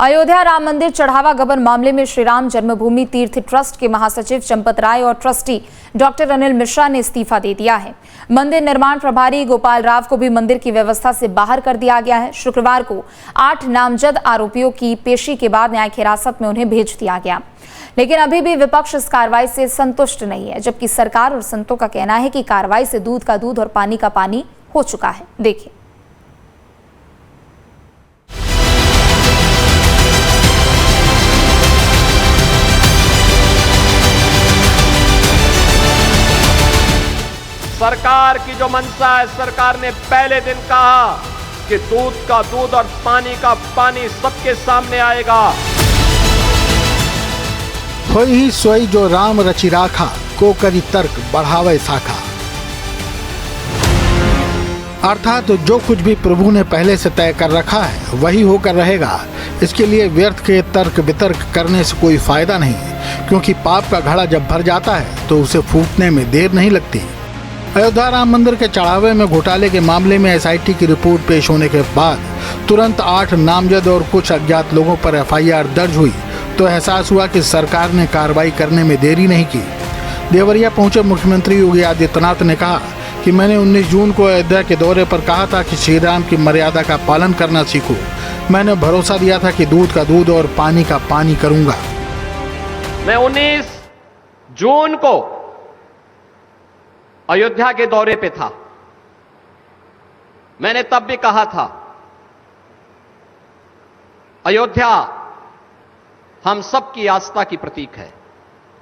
अयोध्या राम मंदिर चढ़ावा गबन मामले में श्री राम जन्मभूमि तीर्थ ट्रस्ट के महासचिव चंपत राय और ट्रस्टी डॉक्टर अनिल मिश्रा ने इस्तीफा दे दिया है। मंदिर निर्माण प्रभारी गोपाल राव को भी मंदिर की व्यवस्था से बाहर कर दिया गया है। शुक्रवार को 8 नामजद आरोपियों की पेशी के बाद न्यायिक हिरासत में उन्हें भेज दिया गया, लेकिन अभी भी विपक्ष इस कार्रवाई से संतुष्ट नहीं है, जबकि सरकार और संतों का कहना है कि कार्रवाई से दूध का दूध और पानी का पानी हो चुका है। देखिए। सरकार की जो मंशा है, सरकार ने पहले दिन कहा कि दूध का दूध और पानी का पानी सबके सामने आएगा। होई ही सोई जो राम रचि राखा, को करी तर्क बढ़ावे साखा। अर्थात जो कुछ भी प्रभु ने पहले से तय कर रखा है वही होकर रहेगा। इसके लिए व्यर्थ के तर्क वितर्क करने से कोई फायदा नहीं, क्योंकि पाप का घड़ा जब भर जाता है तो उसे फूटने में देर नहीं लगती। अयोध्या राम मंदिर के चढ़ावे में घोटाले के मामले में एसआईटी की रिपोर्ट पेश होने के बाद तुरंत 8 नामजद और कुछ अज्ञात लोगों पर एफआईआर दर्ज हुई तो एहसास हुआ कि सरकार ने कार्रवाई करने में देरी नहीं की। देवरिया पहुंचे मुख्यमंत्री योगी आदित्यनाथ ने कहा कि मैंने 19 जून को अयोध्या के दौरे पर कहा था कि श्री राम की मर्यादा का पालन करना सीखो। मैंने भरोसा दिया था कि दूध का दूध और पानी का पानी करूंगा। मैं 19 जून को अयोध्या के दौरे पे था। मैंने तब भी कहा था, अयोध्या हम सबकी आस्था की प्रतीक है,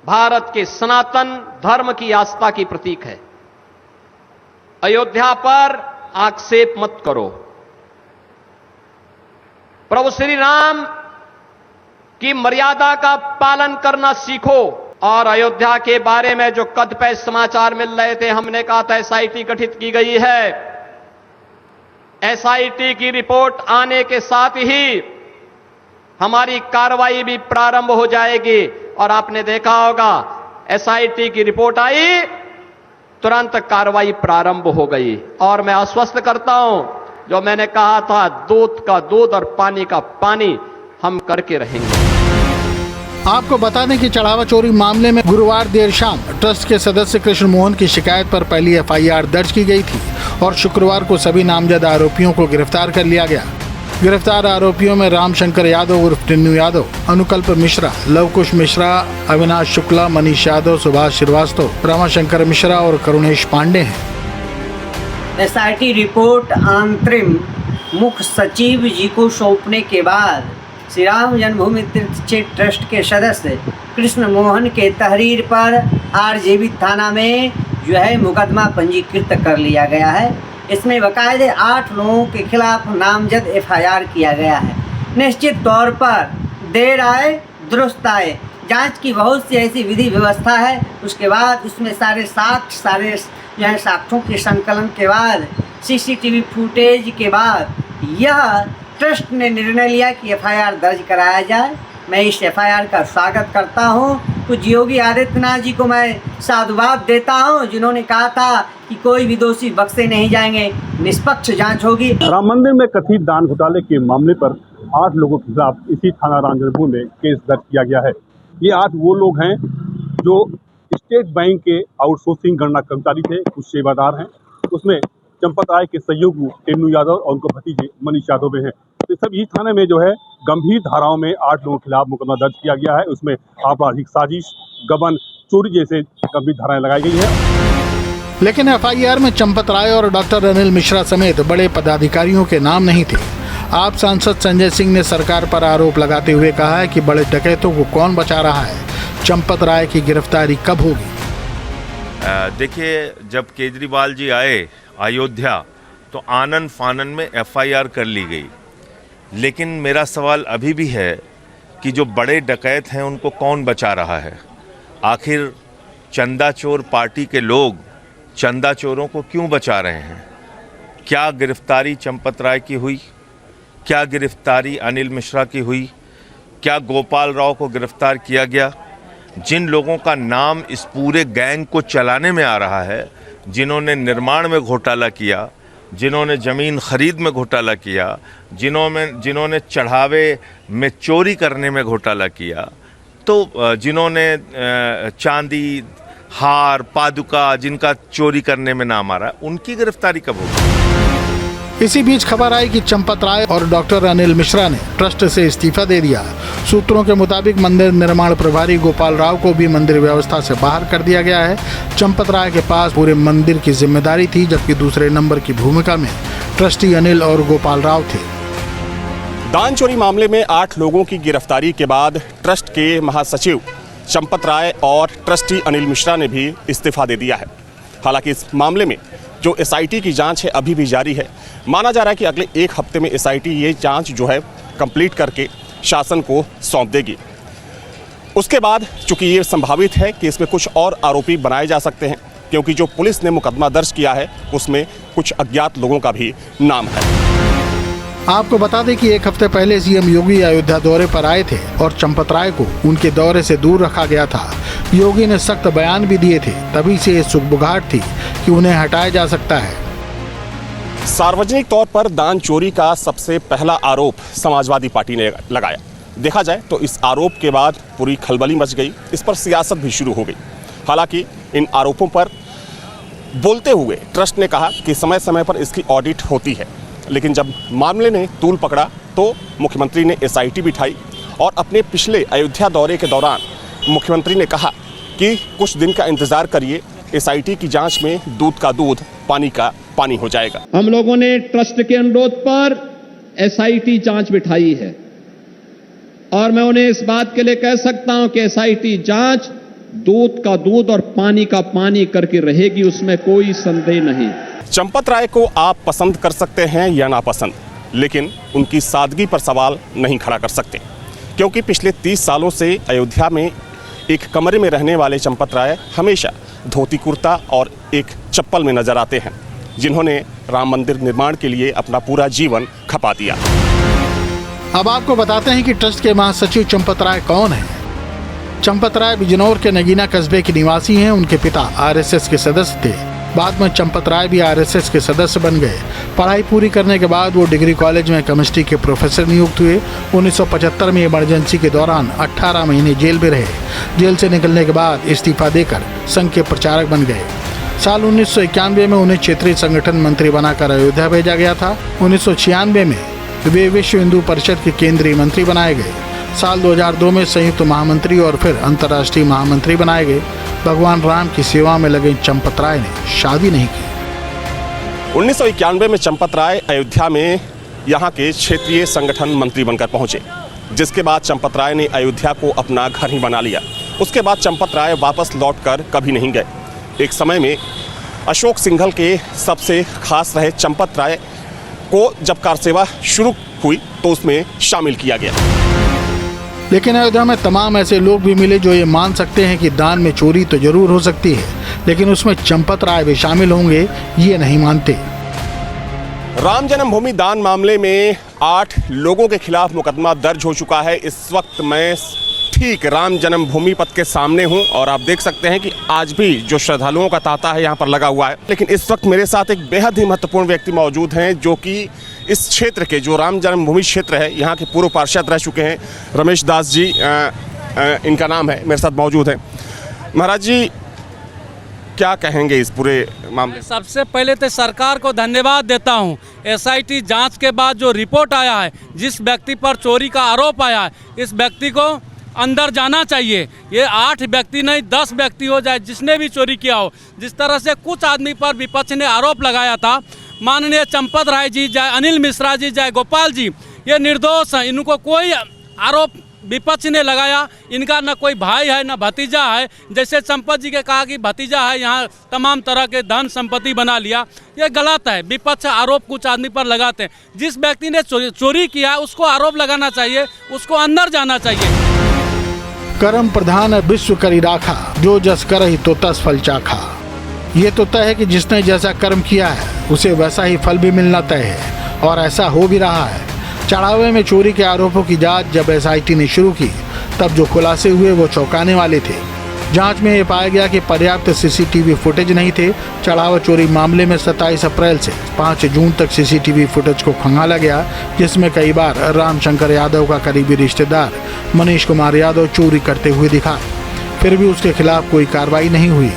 भारत के सनातन धर्म की आस्था की प्रतीक है। अयोध्या पर आक्षेप मत करो। प्रभु श्री राम की मर्यादा का पालन करना सीखो। और अयोध्या के बारे में जो कदपे समाचार मिल रहे थे, हमने कहा था एसआईटी गठित की गई है। एसआईटी की रिपोर्ट आने के साथ ही हमारी कार्रवाई भी प्रारंभ हो जाएगी। और आपने देखा होगा, एसआईटी की रिपोर्ट आई, तुरंत कार्रवाई प्रारंभ हो गई। और मैं आश्वस्त करता हूं, जो मैंने कहा था, दूध का दूध और पानी का पानी हम करके रहेंगे। आपको बता दें कि चढ़ावा चोरी मामले में गुरुवार देर शाम ट्रस्ट के सदस्य कृष्ण मोहन की शिकायत पर पहली एफआईआर दर्ज की गई थी और शुक्रवार को सभी नामजद आरोपियों को गिरफ्तार कर लिया गया। गिरफ्तार आरोपियों में रामशंकर यादव उर्फ टिन्नू यादव, अनुकल्प मिश्रा, लवकुश मिश्रा, अविनाश शुक्ला, मनीष यादव, सुभाष श्रीवास्तव, रमाशंकर मिश्रा और करुणेश पांडे हैं। एसआईटी रिपोर्ट अंतरिम मुख्य सचिव जी को सौंपने के बाद श्री राम जन्मभूमि तीर्थ ट्रस्ट के सदस्य कृष्ण मोहन के तहरीर पर आरजेबी थाना में जो है मुकदमा पंजीकृत कर लिया गया है। इसमें बाकायदे 8 लोगों के खिलाफ नामजद एफआईआर किया गया है। निश्चित तौर पर देर आए दुरुस्त आए, जांच की बहुत सी ऐसी विधि व्यवस्था है। उसके बाद उसमें सारे साक्ष्यों के संकलन के बाद, सीसीटीवी फुटेज के बाद यह ट्रस्ट ने निर्णय लिया कि एफआईआर दर्ज कराया जाए। मैं इस एफआईआर का स्वागत करता हूं। कुछ योगी आदित्यनाथ जी को मैं साधुवाद देता हूं, जिन्होंने कहा था कि कोई भी दोषी बख्शे नहीं जाएंगे, निष्पक्ष जांच होगी। राम मंदिर में कथित दान घोटाले के मामले पर 8 लोगों के खिलाफ इसी थाना राम जन्मभूमि में केस दर्ज किया गया है। ये 8 वो लोग हैं जो स्टेट बैंक के आउटसोर्सिंग गणना कर्मचारी थे, कुछ सेवादार हैं। उसमें चंपत राय के सहयोगी टिन्नू यादव और उनके भतीजे मनीष यादव भी हैं। तो सभी थाने में जो है गंभीर धाराओं में 8 लोगों के खिलाफ मुकदमा दर्ज किया गया है। उसमें आपराधिक साजिश, गबन, चोरी जैसे गंभीर धाराएं लगाई गई हैं। लेकिन एफआईआर में चंपत राय और डॉक्टर अनिल मिश्रा समेत बड़े पदाधिकारियों के नाम नहीं थे। आप सांसद संजय सिंह ने सरकार पर आरोप लगाते हुए कहा है कि बड़े डकैतों को कौन बचा रहा है, चंपत राय की गिरफ्तारी कब होगी? देखिए, जब केजरीवाल जी आए अयोध्या तो आनन फानन में एफआईआर कर ली गई, लेकिन मेरा सवाल अभी भी है कि जो बड़े डकैत हैं उनको कौन बचा रहा है? आखिर चंदा चोर पार्टी के लोग चंदा चोरों को क्यों बचा रहे हैं? क्या गिरफ्तारी चंपत राय की हुई? क्या गिरफ्तारी अनिल मिश्रा की हुई? क्या गोपाल राव को गिरफ्तार किया गया? जिन लोगों का नाम इस पूरे गैंग को चलाने में आ रहा है, जिन्होंने निर्माण में घोटाला किया, जिन्होंने ज़मीन खरीद में घोटाला किया, जिन्होंने चढ़ावे में चोरी करने में घोटाला किया, तो जिन्होंने चांदी, हार, पादुका जिनका चोरी करने में नाम आ रहा है, उनकी गिरफ्तारी कब होगी? इसी बीच खबर आई कि चंपत राय और डॉक्टर अनिल मिश्रा ने ट्रस्ट से इस्तीफा दे दिया। सूत्रों के मुताबिक मंदिर निर्माण प्रभारी गोपाल राव को भी मंदिर व्यवस्था से बाहर कर दिया गया है। चंपत राय के पास पूरे मंदिर की जिम्मेदारी थी, जबकि दूसरे नंबर की भूमिका में ट्रस्टी अनिल और गोपाल राव थे। दान चोरी मामले में 8 लोगों की गिरफ्तारी के बाद ट्रस्ट के महासचिव चंपत राय और ट्रस्टी अनिल मिश्रा ने भी इस्तीफा दे दिया है। हालांकि इस मामले में जो एसआईटी की जांच है अभी भी जारी है। माना जा रहा है कि अगले 1 हफ्ते में एसआईटी ये जांच जो है कंप्लीट करके शासन को सौंप देगी। उसके बाद चूंकि ये संभावित है कि इसमें कुछ और आरोपी बनाए जा सकते हैं, क्योंकि जो पुलिस ने मुकदमा दर्ज किया है उसमें कुछ अज्ञात लोगों का भी नाम है। आपको बता दें कि 1 हफ्ते पहले सीएम योगी अयोध्या दौरे पर आए थे और चंपत राय को उनके दौरे से दूर रखा गया था। योगी ने सख्त बयान भी दिए थे, तभी से ये सुगबुगाहट थी कि उन्हें हटाया जा सकता है। सार्वजनिक तौर पर दान चोरी का सबसे पहला आरोप समाजवादी पार्टी ने लगाया। देखा जाए तो इस आरोप के बाद पूरी खलबली मच गई, इस पर सियासत भी शुरू हो गई। हालांकि इन आरोपों पर बोलते हुए ट्रस्ट ने कहा कि समय समय पर इसकी ऑडिट होती है, लेकिन जब मामले ने तूल पकड़ा तो मुख्यमंत्री ने एसआईटी बिठाई और अपने पिछले अयोध्या दौरे के दौरान मुख्यमंत्री ने कहा कि कुछ दिन का इंतजार करिए, एसआईटी की जांच में दूध का दूध, पानी का पानी हो जाएगा। हम लोगों ने ट्रस्ट के अनुरोध पर एसआईटी जांच बिठाई है और मैं उन्हें इस बात के लिए कह सकता हूं कि एसआईटी जांच दूध का दूध और पानी का पानी करके रहेगी, उसमें कोई संदेह नहीं। चंपत राय को आप पसंद कर सकते हैं या नापसंद, लेकिन उनकी सादगी पर सवाल नहीं खड़ा कर सकते, क्योंकि पिछले 30 सालों से अयोध्या में एक कमरे में रहने वाले चंपत राय हमेशा धोती कुर्ता और एक चप्पल में नजर आते हैं, जिन्होंने राम मंदिर निर्माण के लिए अपना पूरा जीवन खपा दिया। अब आपको बताते हैं कि ट्रस्ट के महासचिव चंपत राय कौन है। चंपत राय बिजनौर के नगीना कस्बे के निवासी हैं। उनके पिता आरएसएस के सदस्य थे। बाद में चंपत राय भी आरएसएस के सदस्य बन गए। पढ़ाई पूरी करने के बाद वो डिग्री कॉलेज में केमिस्ट्री के प्रोफेसर नियुक्त हुए। 1975 में इमरजेंसी के दौरान 18 महीने जेल में रहे। जेल से निकलने के बाद इस्तीफा देकर संघ के प्रचारक बन गए। साल 1991 में उन्हें क्षेत्रीय संगठन मंत्री बनाकर अयोध्या भेजा गया था। 1996 में वे विश्व हिंदू परिषद के केंद्रीय मंत्री बनाए गए। साल 2002 में संयुक्त महामंत्री और फिर अंतर्राष्ट्रीय महामंत्री बनाए गए। भगवान राम की सेवा में लगे चंपत राय ने शादी नहीं की। 1991 में चंपत राय अयोध्या में यहाँ के क्षेत्रीय संगठन मंत्री बनकर पहुंचे, जिसके बाद चंपत राय ने अयोध्या को अपना घर ही बना लिया। उसके बाद चंपत राय वापस लौटकर कभी नहीं गए। एक समय में अशोक सिंघल के सबसे खास रहे चंपत राय को जब कार सेवा शुरू हुई तो उसमें शामिल किया गया। लेकिन अयोध्या में तमाम ऐसे लोग भी मिले जो ये मान सकते हैं कि दान में चोरी तो जरूर हो सकती है, लेकिन उसमें चंपत राय भी शामिल होंगे, ये नहीं मानते। राम जन्मभूमि दान मामले में 8 लोगों के खिलाफ मुकदमा दर्ज हो चुका है। इस वक्त मैं ठीक राम जन्मभूमि पथ के सामने हूं और आप देख सकते हैं कि आज भी जो श्रद्धालुओं का तांता है यहाँ पर लगा हुआ है। लेकिन इस वक्त मेरे साथ एक बेहद ही महत्वपूर्ण व्यक्ति मौजूद हैं, जो कि इस क्षेत्र के जो राम जन्मभूमि क्षेत्र है यहाँ के पूर्व पार्षद रह चुके हैं। रमेश दास जी इनका नाम है, मेरे साथ मौजूद हैं। महाराज जी, क्या कहेंगे इस पूरे मामले? सबसे पहले तो सरकार को धन्यवाद देता हूं। एसआईटी जांच के बाद जो रिपोर्ट आया है, जिस व्यक्ति पर चोरी का आरोप आया है, इस व्यक्ति को अंदर जाना चाहिए। ये 8 व्यक्ति नहीं 10 व्यक्ति हो जाए जिसने भी चोरी किया हो। जिस तरह से कुछ आदमी पर विपक्ष ने आरोप लगाया था, माननीय चंपत राय जी, चाहे अनिल मिश्रा जी, चाहे गोपाल जी, ये निर्दोष हैं। इनको कोई आरोप विपक्ष ने लगाया, इनका न कोई भाई है न भतीजा है। जैसे चंपत जी के कहा कि भतीजा है, यहाँ तमाम तरह के धन संपत्ति बना लिया, ये गलत है। विपक्ष आरोप कुछ आदमी पर लगाते हैं। जिस व्यक्ति ने चोरी किया उसको आरोप लगाना चाहिए, उसको अंदर जाना चाहिए। कर्म प्रधान विश्व करी राखा, जो जस करहि तो तस फल चाखा। ये तो तय है कि जिसने जैसा कर्म किया है उसे वैसा ही फल भी मिलना तय है, और ऐसा हो भी रहा है। चढ़ावे में चोरी के आरोपों की जांच जब एसआईटी ने शुरू की, तब जो खुलासे हुए वो चौंकाने वाले थे। जांच में ये पाया गया कि पर्याप्त सीसीटीवी फुटेज नहीं थे। चढ़ावा चोरी मामले में 27 अप्रैल से 5 जून तक सीसीटीवी फुटेज को खंगाला गया, जिसमें कई बार रामशंकर यादव का करीबी रिश्तेदार मनीष कुमार यादव चोरी करते हुए दिखा। फिर भी उसके खिलाफ कोई कार्रवाई नहीं हुई।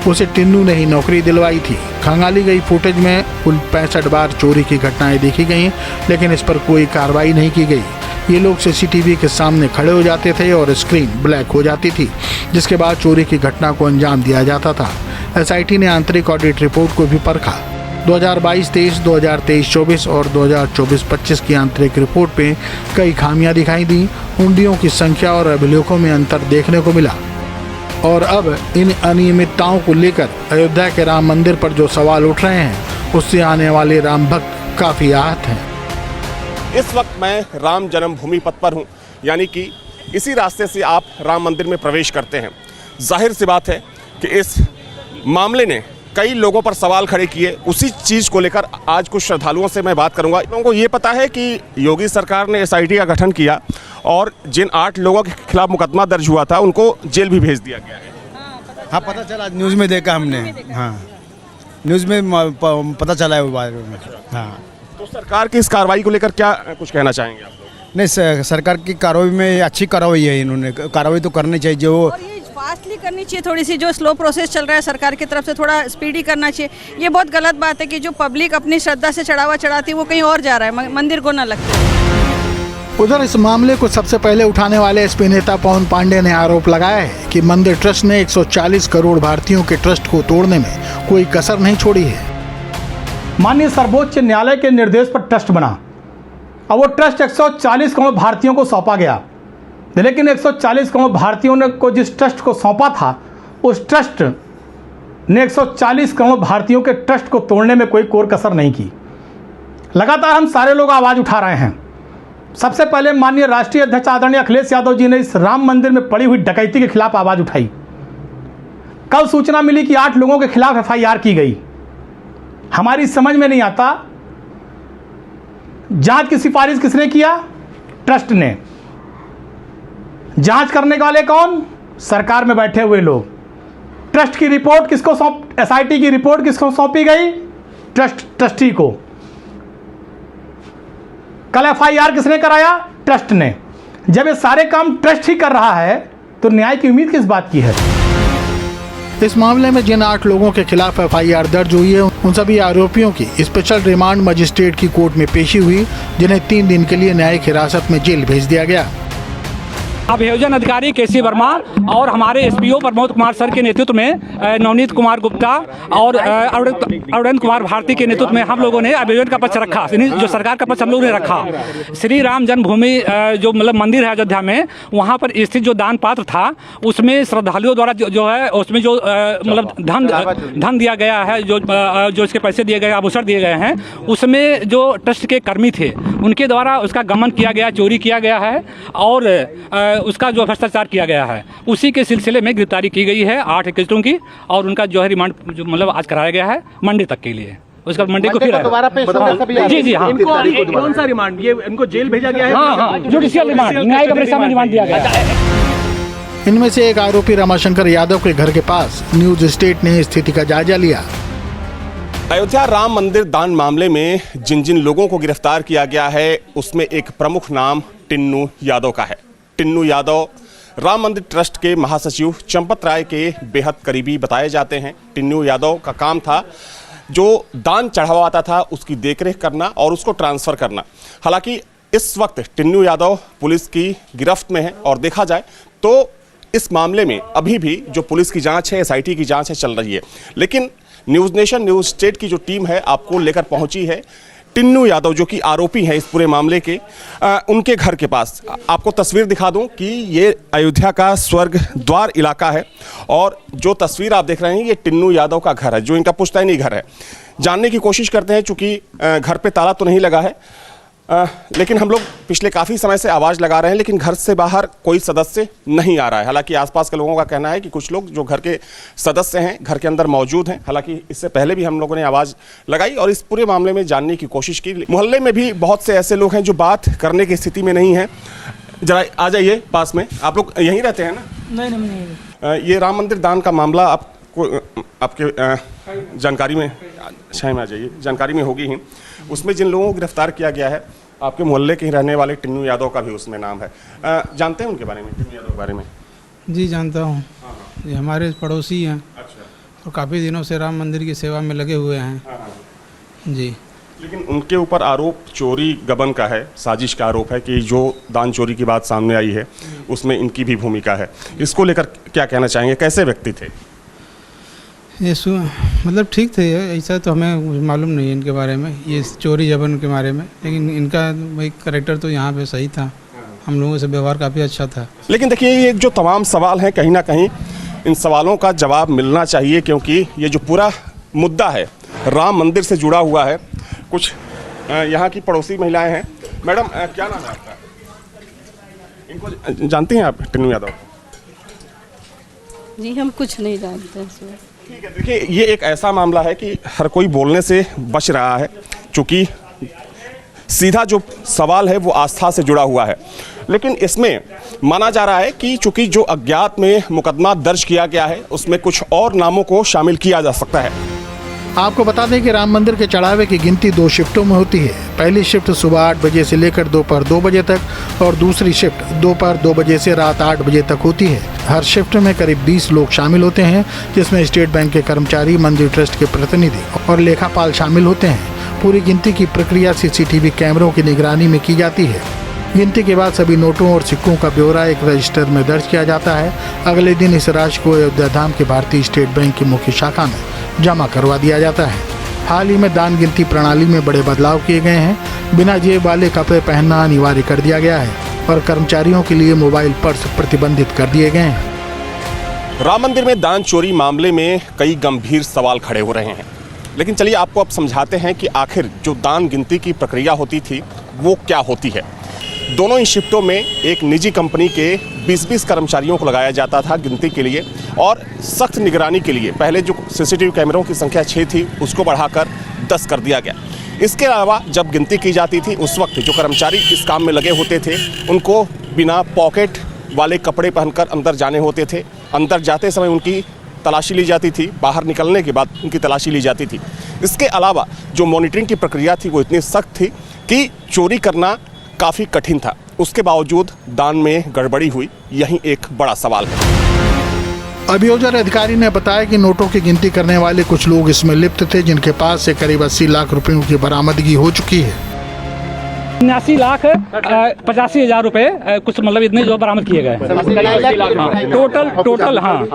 उसे टिन्नू ने ही नौकरी दिलवाई थी। खंगाली गई फुटेज में कुल 65 बार चोरी की घटनाएं देखी गईं, लेकिन इस पर कोई कार्रवाई नहीं की गई। ये लोग सीसीटीवी के सामने खड़े हो जाते थे और स्क्रीन ब्लैक हो जाती थी, जिसके बाद चोरी की घटना को अंजाम दिया जाता था। एसआईटी ने आंतरिक ऑडिट रिपोर्ट को भी परखा। 2022-23, 2023-24 और 2024-25 की आंतरिक रिपोर्ट में कई खामियां दिखाई दी। हुंडियों की संख्या और अभिलेखों में अंतर देखने को मिला और अब इन अनियमितताओं को लेकर अयोध्या के राम मंदिर पर जो सवाल उठ रहे हैं, उससे आने वाले राम भक्त काफी आहत हैं। इस वक्त मैं राम जन्मभूमि पथ पर हूं, यानी कि इसी रास्ते से आप राम मंदिर में प्रवेश करते हैं। जाहिर सी बात है कि इस मामले ने कई लोगों पर सवाल खड़े किए। उसी चीज़ को लेकर आज कुछ श्रद्धालुओं से मैं बात करूंगा। लोगों को ये पता है कि योगी सरकार ने एसआईटी का गठन किया और जिन 8 लोगों के खिलाफ मुकदमा दर्ज हुआ था उनको जेल भी भेज दिया गया है। हाँ, पता चला, न्यूज़ में देखा हमने। हाँ, न्यूज़ में पता चला है वो बारे में। हाँ, तो सरकार की इस कार्रवाई को लेकर क्या कुछ कहना चाहेंगे आप लोग? नहीं, सरकार की कार्रवाई में अच्छी कार्रवाई है। इन्होंने कार्रवाई तो करनी चाहिए। जो फास्टली करनी चाहिए, थोड़ी सी जो स्लो प्रोसेस चल रहा है सरकार की तरफ से थोड़ा स्पीडी करना चाहिए। ये बहुत गलत बात है कि जो पब्लिक अपनी श्रद्धा से चढ़ावा चढ़ाती है वो कहीं और जा रहा है, मंदिर को ना लगता है। उधर इस मामले को सबसे पहले उठाने वाले एसपी नेता पवन पांडे ने आरोप लगाया है कि मंदिर ट्रस्ट ने 140 करोड़ भारतीयों के ट्रस्ट को तोड़ने में कोई कसर नहीं छोड़ी है। माननीय सर्वोच्च न्यायालय के निर्देश पर ट्रस्ट बना और वो ट्रस्ट 140 करोड़ भारतीयों को सौंपा गया, लेकिन 140 करोड़ भारतीयों ने को जिस ट्रस्ट को सौंपा था, उस ट्रस्ट ने 140 करोड़ भारतीयों के ट्रस्ट को तोड़ने में कोई कोर कसर नहीं की। लगातार हम सारे लोग आवाज़ उठा रहे हैं। सबसे पहले माननीय राष्ट्रीय अध्यक्ष आदरणीय अखिलेश यादव जी ने इस राम मंदिर में पड़ी हुई डकैती के खिलाफ आवाज़ उठाई। कल सूचना मिली कि 8 लोगों के खिलाफ एफआईआर की गई। हमारी समझ में नहीं आता, जांच की सिफारिश किसने किया? ट्रस्ट ने। जांच करने वाले कौन? सरकार में बैठे हुए लोग। ट्रस्ट की रिपोर्ट किसको एसआईटी की रिपोर्ट किसको सौंपी गई? ट्रस्टी को। कल एफआईआर किसने कराया? ट्रस्ट ने। जब ये सारे काम ट्रस्ट ही कर रहा है तो न्याय की उम्मीद किस बात की है? इस मामले में जिन 8 लोगों के खिलाफ एफआईआर दर्ज हुई है, उन सभी आरोपियों की स्पेशल रिमांड मजिस्ट्रेट की कोर्ट में पेशी हुई, जिन्हें 3 दिन के लिए न्यायिक हिरासत में जेल भेज दिया गया। अभियोजन अधिकारी केसी वर्मा और हमारे एसपीओ प्रमोद कुमार सर के नेतृत्व में नवनीत कुमार गुप्ता और अरुण कुमार भारती के नेतृत्व में हम लोगों ने अभियोजन का पक्ष रखा, जो सरकार का पक्ष हम लोगों ने रखा। श्री राम जन्मभूमि जो मतलब मंदिर है अयोध्या में, वहाँ पर स्थित जो दान पात्र था उसमें श्रद्धालुओं द्वारा जो है उसमें जो मतलब धन दिया गया है, जो इसके पैसे दिए गए, आभूषण दिए गए हैं, उसमें जो ट्रस्ट के कर्मी थे उनके द्वारा उसका गमन किया गया, चोरी किया गया है और उसका जो भ्रष्टाचार किया गया है, उसी के सिलसिले में गिरफ्तारी की गई है 8 एकेजों की और उनका जो है रिमांड मतलब आज कराया गया है मंडे तक के लिए। उसका मंडे को फिर जी हाँ, कौन सा रिमांड? ये इनको जेल भेजा गया है? हाँ, जुडिशियल रिमांड, न्यायिक अपेक्षा में रिमांड दिया गया है। इनमें से एक आरोपी रमाशंकर यादव के घर के पास न्यूज स्टेट ने स्थिति का जायजा लिया। अयोध्या राम मंदिर दान मामले में जिन जिन लोगों को गिरफ्तार किया गया है उसमें एक प्रमुख नाम टिन्नू यादव का है। टिन्नू यादव राम मंदिर ट्रस्ट के महासचिव चंपत राय के बेहद करीबी बताए जाते हैं। टिन्नू यादव का काम था जो दान चढ़ावा आता था उसकी देखरेख करना और उसको ट्रांसफ़र करना। हालांकि इस वक्त टिन्नू यादव पुलिस की गिरफ्त में है और देखा जाए तो इस मामले में अभी भी जो पुलिस की जांच है, एसआईटी की जांच है, चल रही है। लेकिन न्यूज़ नेशन न्यूज़ स्टेट की जो टीम है आपको लेकर पहुंची है टिन्नू यादव जो कि आरोपी हैं इस पूरे मामले के, उनके घर के पास। आपको तस्वीर दिखा दूं कि ये अयोध्या का स्वर्ग द्वार इलाका है और जो तस्वीर आप देख रहे हैं ये टिन्नू यादव का घर है, जो इनका पुश्तैनी घर है। जानने की कोशिश करते हैं, चूँकि घर पे ताला तो नहीं लगा है, लेकिन हम लोग पिछले काफ़ी समय से आवाज़ लगा रहे हैं लेकिन घर से बाहर कोई सदस्य नहीं आ रहा है। हालांकि आसपास के लोगों का कहना है कि कुछ लोग जो घर के सदस्य हैं घर के अंदर मौजूद हैं। हालांकि इससे पहले भी हम लोगों ने आवाज़ लगाई और इस पूरे मामले में जानने की कोशिश की। मोहल्ले में भी बहुत से ऐसे लोग हैं जो बात करने की स्थिति में नहीं हैं। जरा आ जाइए पास में। आप लोग यहीं रहते हैं ना? नहीं। ये राम मंदिर दान का मामला आपको आपके जानकारी में आ जाइए, जानकारी में होगी ही। उसमें जिन लोगों को गिरफ्तार किया गया है, आपके मोहल्ले के ही रहने वाले टिन्नू यादव का भी उसमें नाम है। जानते हैं उनके बारे में, टिन्नू यादव के बारे में? जी जानता हूँ, ये हमारे पड़ोसी हैं। अच्छा। और काफ़ी दिनों से राम मंदिर की सेवा में लगे हुए हैं। जी। लेकिन उनके ऊपर आरोप चोरी गबन का है, साजिश का आरोप है कि जो दान चोरी की बात सामने आई है उसमें इनकी भी भूमिका है। इसको लेकर क्या कहना चाहेंगे, कैसे व्यक्ति थे ये? मतलब ठीक थे, ऐसा तो हमें मालूम नहीं है इनके बारे में, ये चोरी जबन के बारे में, लेकिन इनका भाई कैरेक्टर तो यहाँ पे सही था, हम लोगों से व्यवहार काफ़ी अच्छा था। लेकिन देखिए, ये जो तमाम सवाल हैं, कहीं ना कहीं इन सवालों का जवाब मिलना चाहिए, क्योंकि ये जो पूरा मुद्दा है राम मंदिर से जुड़ा हुआ है। कुछ यहाँ की पड़ोसी महिलाएं हैं। मैडम, क्या नाम है आपका? इनको जानती हैं आप, टिन्नू यादव? जी हम कुछ नहीं जानते हैं। ठीक है, देखिए, ये एक ऐसा मामला है कि हर कोई बोलने से बच रहा है, क्योंकि सीधा जो सवाल है वो आस्था से जुड़ा हुआ है। लेकिन इसमें माना जा रहा है कि चूंकि जो अज्ञात में मुकदमा दर्ज किया गया है उसमें कुछ और नामों को शामिल किया जा सकता है। आपको बता दें कि राम मंदिर के चढ़ावे की गिनती 2 शिफ्टों में होती है। पहली शिफ्ट सुबह 8 बजे से लेकर दोपहर 2 बजे तक और दूसरी शिफ्ट दोपहर 2 बजे से रात 8 बजे तक होती है। हर शिफ्ट में करीब 20 लोग शामिल होते हैं, जिसमें स्टेट बैंक के कर्मचारी, मंदिर ट्रस्ट के प्रतिनिधि और लेखापाल शामिल होते हैं। पूरी गिनती की प्रक्रिया CCTV कैमरों की निगरानी में की जाती है। गिनती के बाद सभी नोटों और सिक्कों का ब्यौरा एक रजिस्टर में दर्ज किया जाता है। अगले दिन इस राशि को अयोध्या धाम के भारतीय स्टेट बैंक की मुख्य शाखा में जमा करवा दिया जाता है। हाल ही में दान गिनती प्रणाली में बड़े बदलाव किए गए हैं। बिना जेब वाले कपड़े पहनना अनिवार्य कर दिया गया है और कर्मचारियों के लिए मोबाइल पर्स प्रतिबंधित कर दिए गए हैं। राम मंदिर में दान चोरी मामले में कई गंभीर सवाल खड़े हो रहे हैं, लेकिन चलिए आपको अब समझाते हैं कि आखिर जो दान गिनती की प्रक्रिया होती थी वो क्या होती है। दोनों ही शिफ्टों में एक निजी कंपनी के 20-20 कर्मचारियों को लगाया जाता था गिनती के लिए, और सख्त निगरानी के लिए पहले जो CCTV कैमरों की संख्या 6 थी उसको बढ़ाकर 10 कर दिया गया। इसके अलावा जब गिनती की जाती थी उस वक्त जो कर्मचारी इस काम में लगे होते थे उनको बिना पॉकेट वाले कपड़े पहनकर अंदर जाने होते थे। अंदर जाते समय उनकी तलाशी ली जाती थी, बाहर निकलने के बाद उनकी तलाशी ली जाती थी। इसके अलावा जो मॉनिटरिंग की प्रक्रिया थी वो इतनी सख्त थी कि चोरी करना काफ़ी कठिन था। उसके बावजूद दान में गड़बड़ी हुई, यही एक बड़ा सवाल है। अभियोजन अधिकारी ने बताया कि नोटों की गिनती करने वाले कुछ लोग इसमें लिप्त थे, जिनके पास से करीब 80 लाख रुपयों की बरामदगी हो चुकी है। 79,85,000 रुपए कुछ मतलब इतने जो बरामद किए गए। टोटल हाँ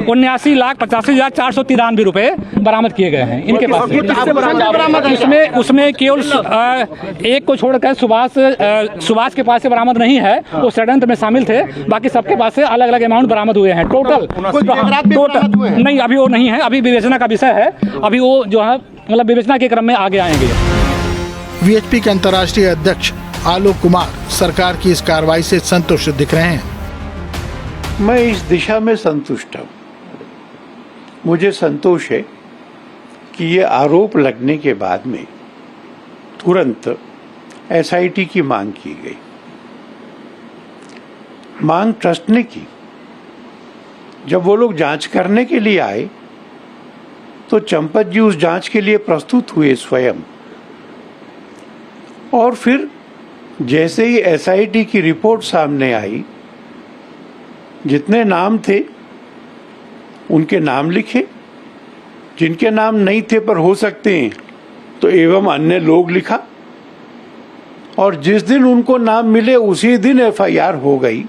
79,85,493 रुपए बरामद किए गए हैं इनके पास। उसमें केवल एक को छोड़कर सुभाष के पास से बरामद नहीं है, वो षड्यंत्र में शामिल थे। बाकी सबके पास से अलग अलग अमाउंट बरामद हुए हैं। टोटल नहीं, अभी वो नहीं है, अभी विवेचना का विषय है। अभी वो जो है मतलब विवेचना के क्रम में आगे आएंगे। VHP के अंतर्राष्ट्रीय अध्यक्ष आलोक कुमार सरकार की इस कार्रवाई से संतुष्ट दिख रहे हैं। मैं इस दिशा में संतुष्ट हूँ। मुझे संतोष है कि ये आरोप लगने के बाद में तुरंत SIT की मांग की गई। मांग ट्रस्ट ने की। जब वो लोग जांच करने के लिए आए तो चंपत जी उस जांच के लिए प्रस्तुत हुए स्वयं, और फिर जैसे ही SIT की रिपोर्ट सामने आई, जितने नाम थे उनके नाम लिखे, जिनके नाम नहीं थे पर हो सकते हैं तो एवं अन्य लोग लिखा, और जिस दिन उनको नाम मिले उसी दिन FIR हो गई।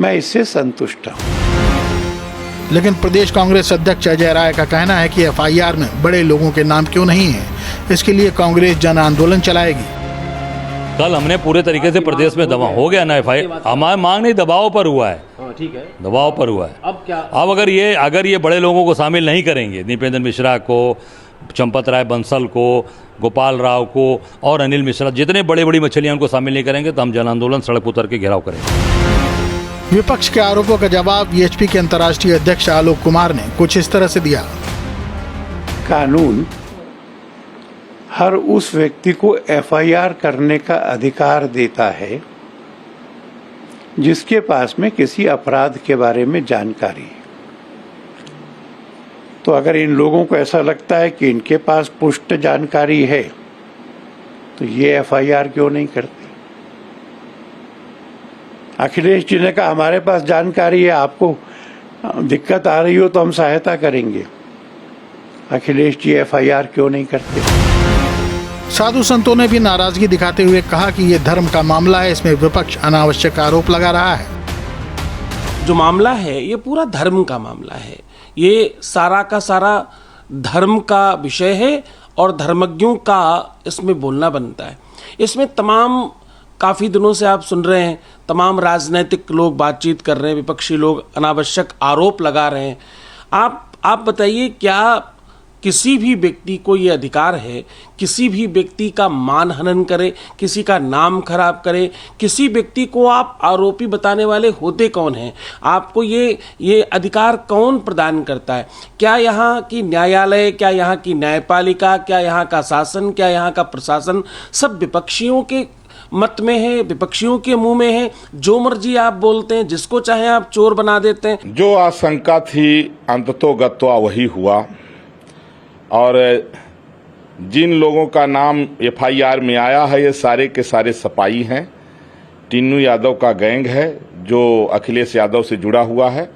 मैं इससे संतुष्ट हूं। लेकिन प्रदेश कांग्रेस अध्यक्ष अजय राय का कहना है कि FIR में बड़े लोगों के नाम क्यों नहीं है। इसके लिए कांग्रेस जन आंदोलन चलाएगी। कल हमने पूरे तरीके से प्रदेश में दबाव हो गया ना। FIR हमारी मांग नहीं, दबाव पर हुआ है। ठीक है, दबाव पर हुआ है। अब क्या? अब अगर ये बड़े लोगों को शामिल नहीं करेंगे, दीपेंद्र मिश्रा को, चंपत राय बंसल को, गोपाल राव को और अनिल मिश्रा, जितने बड़ी मछलियां उनको शामिल नहीं करेंगे तो हम जन आंदोलन सड़क पर उतर के घेराव करेंगे। विपक्ष के आरोपों का जवाब VHP के अंतर्राष्ट्रीय अध्यक्ष आलोक कुमार ने कुछ इस तरह से दिया। कानून हर उस व्यक्ति को FIR करने का अधिकार देता है जिसके पास में किसी अपराध के बारे में जानकारी है। तो अगर इन लोगों को ऐसा लगता है कि इनके पास पुष्ट जानकारी है तो ये एफआईआर क्यों नहीं करते? अखिलेश जी ने कहा हमारे पास जानकारी है, आपको दिक्कत आ रही हो तो हम सहायता करेंगे। अखिलेश जी एफआईआर क्यों नहीं करते? साधु संतों ने भी नाराजगी दिखाते हुए कहा कि ये धर्म का मामला है, इसमें विपक्ष अनावश्यक आरोप लगा रहा है। जो मामला है ये पूरा धर्म का मामला है, ये सारा का सारा धर्म का विषय है और धर्मज्ञों का इसमें बोलना बनता है। इसमें तमाम काफ़ी दिनों से आप सुन रहे हैं, तमाम राजनीतिक लोग बातचीत कर रहे हैं, विपक्षी लोग अनावश्यक आरोप लगा रहे हैं। आप बताइए, क्या किसी भी व्यक्ति को ये अधिकार है किसी भी व्यक्ति का मान हनन करे, किसी का नाम खराब करे? किसी व्यक्ति को आप आरोपी बताने वाले होते कौन हैं? आपको ये अधिकार कौन प्रदान करता है? क्या यहाँ की न्यायालय, क्या यहाँ की न्यायपालिका, क्या यहाँ का शासन, क्या यहाँ का प्रशासन सब विपक्षियों के मत में है, विपक्षियों के मुंह में है? जो मर्जी आप बोलते हैं, जिसको चाहे आप चोर बना देते हैं। जो आशंका थी अंततोगत्वा वही हुआ, और जिन लोगों का नाम एफआईआर में आया है ये सारे के सारे सपाई हैं। टिन्नू यादव का गैंग है जो अखिलेश यादव से जुड़ा हुआ है,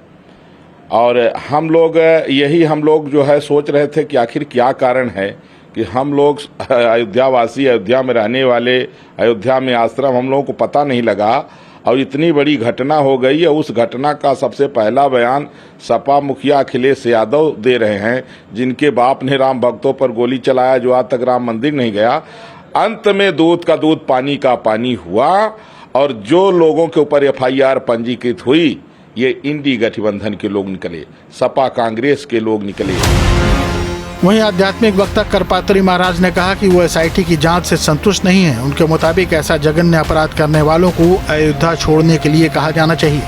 और हम लोग जो है सोच रहे थे कि आखिर क्या कारण है कि हम लोग अयोध्यावासी, अयोध्या में रहने वाले, अयोध्या में आश्रम, हम लोगों को पता नहीं लगा और इतनी बड़ी घटना हो गई है। उस घटना का सबसे पहला बयान सपा मुखिया अखिलेश यादव दे रहे हैं, जिनके बाप ने राम भक्तों पर गोली चलाया, जो आज तक राम मंदिर नहीं गया। अंत में दूध का दूध पानी का पानी हुआ, और जो लोगों के ऊपर एफआईआर पंजीकृत हुई ये इंडी गठबंधन के लोग निकले, सपा कांग्रेस के लोग निकले। वहीं आध्यात्मिक वक्ता करपात्री महाराज ने कहा कि वो एसआईटी की जांच से संतुष्ट नहीं है। उनके मुताबिक ऐसा जघन्य अपराध करने वालों को अयोध्या छोड़ने के लिए कहा जाना चाहिए।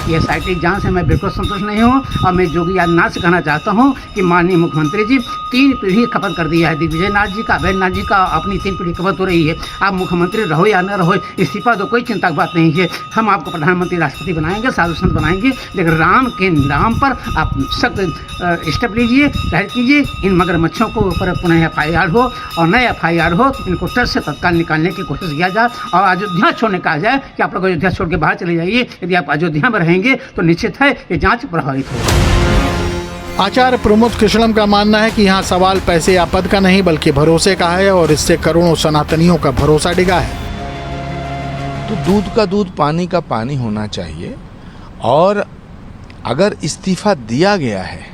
ये एसआईटी जांच से मैं बिल्कुल संतुष्ट नहीं हूँ, और मैं योगी आदित्यनाथ से कहना चाहता हूँ कि माननीय मुख्यमंत्री जी 3 पीढ़ी खपत कर दिया है। दिग्विजय नाथ जी का, अभयनाथ जी का अपनी 3 पीढ़ी खपत हो रही है। आप मुख्यमंत्री रहो या न रहो, इस्तीफा दो, कोई चिंता की बात नहीं है। हम आपको प्रधानमंत्री, राष्ट्रपति बनाएंगे, साधु संत बनाएंगे, लेकिन राम के नाम पर आप सख्त स्टेप लीजिए, जाहिर कीजिए। इन मगरमच्छों को ऊपर पुनः एफआईआर हो, और नए एफआईआर हो, इनको ट्रस्ट से तत्काल निकालने की कोशिश किया जाए, और अयोध्या छोड़ने कहा जाए कि आप लोग अयोध्या छोड़ के बाहर चले जाइए। यदि आप अयोध्या में रहेंगे तो निश्चित है ये जांच प्रभावित होगी। आचार्य प्रमोद कृष्णम का मानना है कि यहाँ सवाल पैसे या पद का नहीं बल्कि भरोसे का है, और इससे करोड़ों सनातनियों का भरोसा डिगा है। तो दूध का दूध पानी का पानी होना चाहिए, और अगर इस्तीफा दिया गया है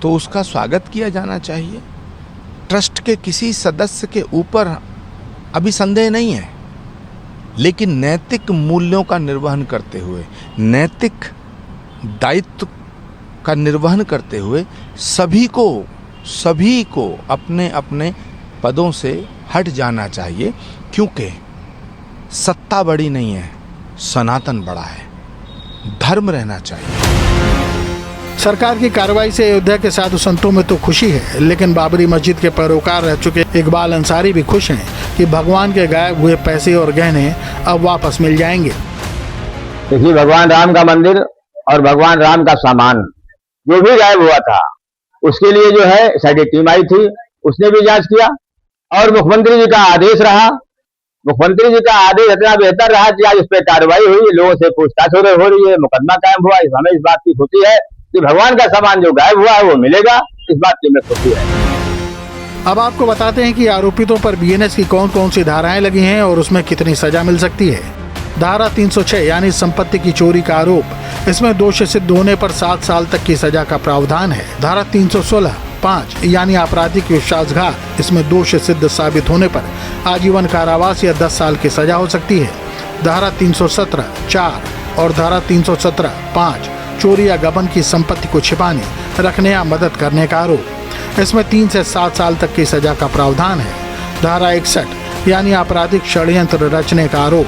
तो उसका स्वागत किया जाना चाहिए। ट्रस्ट के किसी सदस्य के ऊपर अभी संदेह नहीं है, लेकिन नैतिक मूल्यों का निर्वहन करते हुए, नैतिक दायित्व का निर्वहन करते हुए सभी को अपने अपने पदों से हट जाना चाहिए, क्योंकि सत्ता बड़ी नहीं है, सनातन बड़ा है, धर्म रहना चाहिए। सरकार की कार्रवाई से अयोध्या के साधु संतों में तो खुशी है, लेकिन बाबरी मस्जिद के पैरोकार रह चुके इकबाल अंसारी भी खुश हैं कि भगवान के गायब हुए पैसे और गहने अब वापस मिल जाएंगे। देखिए, भगवान राम का मंदिर और भगवान राम का सामान जो भी गायब हुआ था, उसके लिए जो है साडी टीम आई थी, उसने भी जांच किया, और मुख्यमंत्री जी का आदेश रहा। मुख्यमंत्री जी का आदेश इतना बेहतर रहा कि आज इस पर कार्रवाई हुई, लोगों से पूछताछ हो रही है, मुकदमा कायम हुआ। हमें इस बात की खुशी है कि भगवान का सामान जो गायब हुआ है वो मिलेगा, इस बात की हमें खुशी है। अब आपको बताते हैं कि आरोपितों पर बीएनएस की कौन कौन सी धाराएं लगी हैं और उसमें कितनी सजा मिल सकती है। धारा 306 यानी संपत्ति की चोरी का आरोप, इसमें दोष सिद्ध होने पर 7 साल तक की सजा का प्रावधान है। धारा 316(5) यानी आपराधिक विश्वासघात, इसमें दोष सिद्ध साबित होने पर आजीवन कारावास या 10 साल की सजा हो सकती है। धारा 317(4) और धारा 317(5) चोरी या गबन की संपत्ति को छिपाने, रखने या मदद करने का आरोप, इसमें 3 से 7 साल तक की सजा का प्रावधान है। धारा 61 यानी आपराधिक षड्यंत्र रचने का आरोप,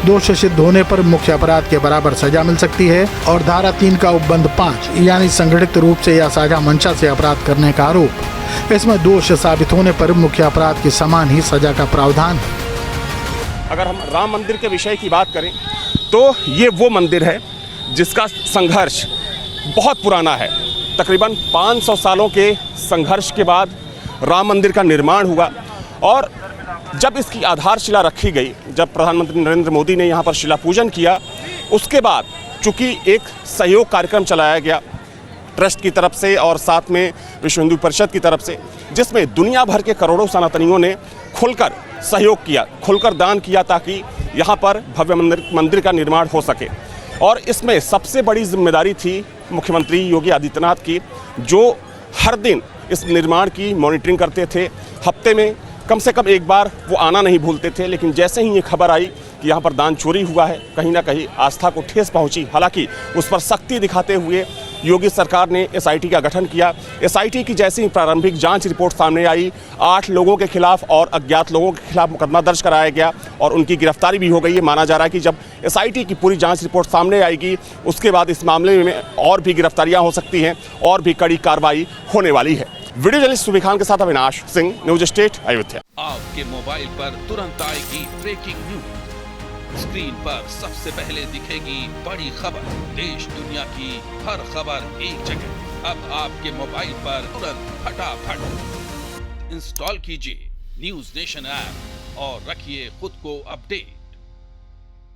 दोष सिद्ध होने पर मुख्य अपराध के बराबर सजा मिल सकती है। और धारा 3 का उपबंध 5 यानी संगठित रूप से या साझा मंशा से अपराध करने का आरोप, इसमें दोष साबित होने पर मुख्य अपराध के समान ही सजा का प्रावधान है। अगर हम राम मंदिर के विषय की बात करें तो ये वो मंदिर है जिसका संघर्ष बहुत पुराना है। तकरीबन 500 सालों के संघर्ष के बाद राम मंदिर का निर्माण हुआ और जब इसकी आधारशिला रखी गई, जब प्रधानमंत्री नरेंद्र मोदी ने यहाँ पर शिला पूजन किया, उसके बाद चूँकि एक सहयोग कार्यक्रम चलाया गया ट्रस्ट की तरफ से और साथ में विश्व हिंदू परिषद की तरफ से, जिसमें दुनिया भर के करोड़ों सनातनियों ने खुलकर सहयोग किया, खुलकर दान किया ताकि यहाँ पर भव्य मंदिर का निर्माण हो सके। और इसमें सबसे बड़ी जिम्मेदारी थी मुख्यमंत्री योगी आदित्यनाथ की, जो हर दिन इस निर्माण की मॉनिटरिंग करते थे। हफ्ते में कम से कम एक बार वो आना नहीं भूलते थे। लेकिन जैसे ही ये खबर आई कि यहाँ पर दान चोरी हुआ है, कहीं ना कहीं आस्था को ठेस पहुँची। हालांकि उस पर सख्ती दिखाते हुए योगी सरकार ने एसआईटी का गठन किया। एसआईटी की जैसी ही प्रारंभिक जांच रिपोर्ट सामने आई, 8 लोगों के खिलाफ और अज्ञात लोगों के खिलाफ मुकदमा दर्ज कराया गया और उनकी गिरफ्तारी भी हो गई है। माना जा रहा है कि जब एसआईटी की पूरी जांच रिपोर्ट सामने आएगी, उसके बाद इस मामले में और भी गिरफ्तारियां हो सकती हैं और भी कड़ी कार्रवाई होने वाली है। वीडियो जर्नलिस्ट सुबी खान के साथ अविनाश सिंह, न्यूज स्टेट, अयोध्या। आपके मोबाइल पर तुरंत आएगी ब्रेकिंग न्यूज। स्क्रीन पर सबसे पहले दिखेगी बड़ी खबर, देश दुनिया की हर खबर एक जगह। अब आपके मोबाइल पर तुरंत फटाफट इंस्टॉल कीजिए न्यूज नेशन ऐप और रखिए खुद को अपडेट।